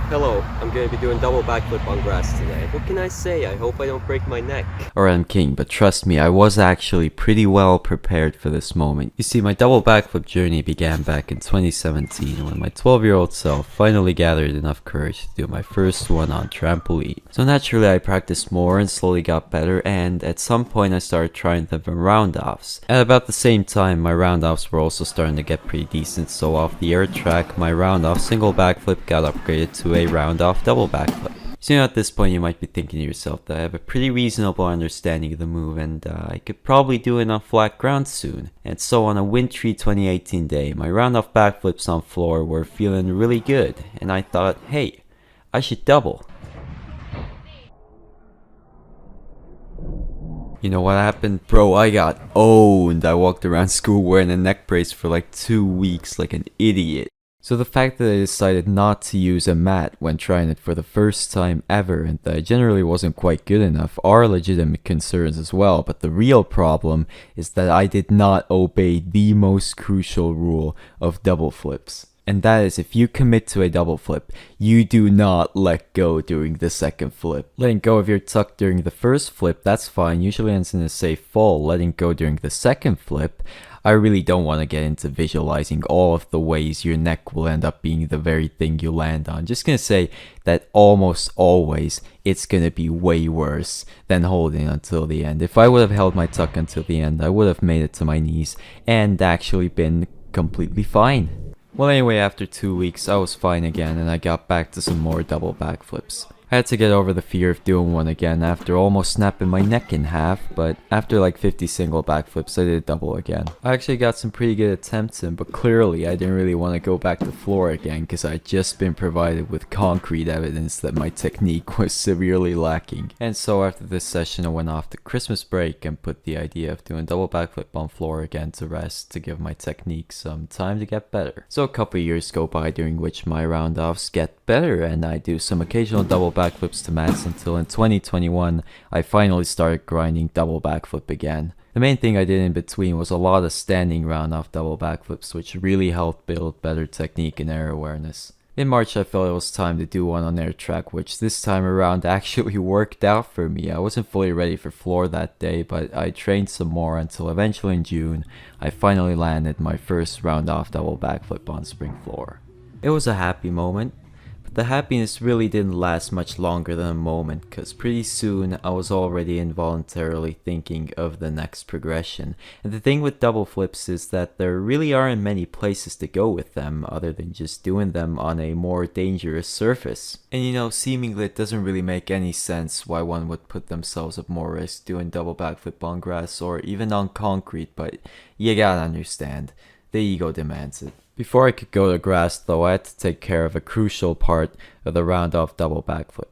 Hello, I'm gonna be doing double backflip on grass today. What can I say? I hope I don't break my neck. Alright, I'm king, but trust me, I was actually pretty well prepared for this moment. You see, my double backflip journey began back in 2017 when my 12-year-old self finally gathered enough courage to do my first one on trampoline. So naturally, I practiced more and slowly got better, and at some point I started trying them from round-offs. At about the same time, my round-offs were also starting to get pretty decent, so off the air track, my round-off single backflip got upgraded to a round-off double backflip. So at this point you might be thinking to yourself that I have a pretty reasonable understanding of the move and I could probably do it on flat ground soon. And so on a wintry 2018 day, my round-off backflips on floor were feeling really good and I thought, hey, I should double. You know what happened? Bro, I got owned. I walked around school wearing a neck brace for like 2 weeks like an idiot. So the fact that I decided not to use a mat when trying it for the first time ever and that I generally wasn't quite good enough are legitimate concerns as well, but the real problem is that I did not obey the most crucial rule of double flips. And that is, if you commit to a double flip, you do not let go during the second flip. Letting go of your tuck during the first flip, that's fine, usually ends in a safe fall. Letting go during the second flip, I really don't want to get into visualizing all of the ways your neck will end up being the very thing you land on. Just gonna say that almost always it's gonna be way worse than holding until the end. If I would have held my tuck until the end, I would have made it to my knees and actually been completely fine. Well, anyway, after 2 weeks, I was fine again and I got back to some more double backflips. I had to get over the fear of doing one again after almost snapping my neck in half, but after like 50 single backflips, I did double again. I actually got some pretty good attempts in, but clearly I didn't really want to go back to floor again because I'd just been provided with concrete evidence that my technique was severely lacking. And so after this session, I went off to Christmas break and put the idea of doing double backflip on floor again to rest to give my technique some time to get better. So a couple years go by during which my round-offs get better and I do some occasional double backflips to mats until in 2021 I finally started grinding double backflip again. The main thing I did in between was a lot of standing round off double backflips, which really helped build better technique and air awareness. In March I felt it was time to do one on air track, which this time around actually worked out for me. I wasn't fully ready for floor that day, but I trained some more until eventually in June I finally landed my first round off double backflip on spring floor. It was a happy moment. The happiness really didn't last much longer than a moment, cause pretty soon I was already involuntarily thinking of the next progression. And the thing with double flips is that there really aren't many places to go with them other than just doing them on a more dangerous surface. And you know, seemingly it doesn't really make any sense why one would put themselves at more risk doing double backflip on grass or even on concrete, but you gotta understand, the ego demands it. Before I could go to grass though, I had to take care of a crucial part of the round-off double backflip,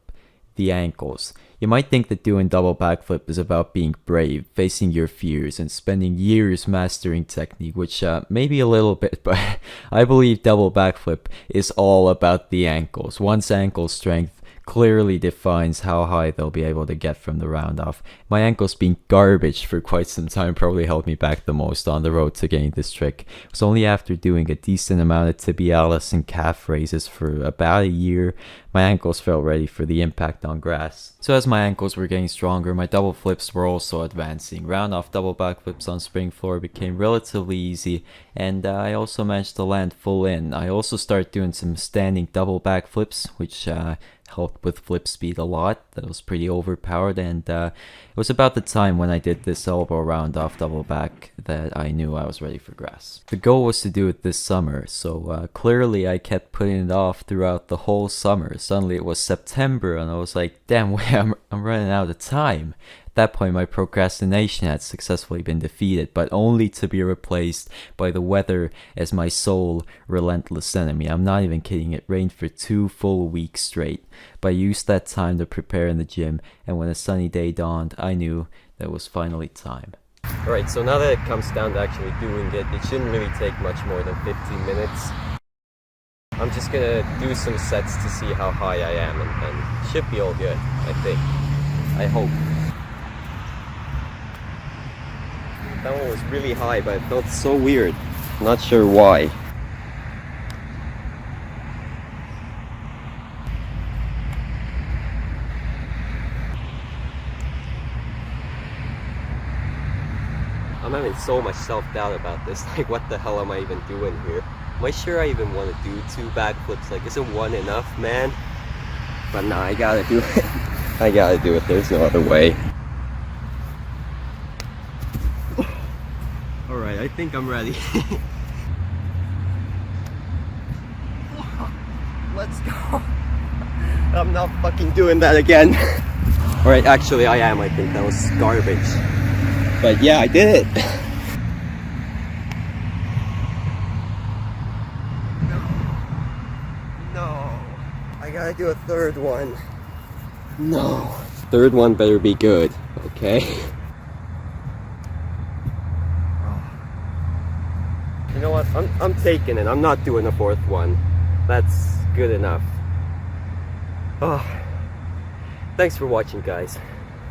the ankles. You might think that doing double backflip is about being brave, facing your fears, and spending years mastering technique, which maybe a little bit, but I believe double backflip is all about the ankles. One's ankle strength clearly defines how high they'll be able to get from the round off. My ankles being garbage for quite some time probably held me back the most on the road to getting this trick. It was only after doing a decent amount of tibialis and calf raises for about a year, my ankles felt ready for the impact on grass. So as my ankles were getting stronger, my double flips were also advancing. Round off double backflips on spring floor became relatively easy, and I also managed to land full in. I also started doing some standing double backflips, which helped with flip speed a lot. That was pretty overpowered, and it was about the time when I did this elbow round off double back that I knew I was ready for grass. The goal was to do it this summer, so clearly I kept putting it off throughout the whole summer. Suddenly it was September and I was like, damn, wait, I'm running out of time. At that point my procrastination had successfully been defeated, but only to be replaced by the weather as my sole relentless enemy. I'm not even kidding, it rained for 2 full weeks straight. But I used that time to prepare in the gym, and when a sunny day dawned, I knew that it was finally time. Alright, so now that it comes down to actually doing it, it shouldn't really take much more than 15 minutes. I'm just gonna do some sets to see how high I am, and should be all good, I think. I hope. That one was really high, but it felt so weird. Not sure why. having so much self-doubt about this. Like, what the hell am I even doing here? Am I sure I even want to do 2 backflips? Like, isn't 1 enough, man? But nah, I gotta do it. I gotta do it. There's no other way. Alright, I think I'm ready. Let's go. I'm not fucking doing that again. Alright, actually I am. I think that was garbage. But yeah, I did it. No. I gotta do a 3rd one. No. 3rd one better be good, okay? You know what? I'm taking it. I'm not doing a 4th one. That's good enough. Oh. Thanks for watching, guys.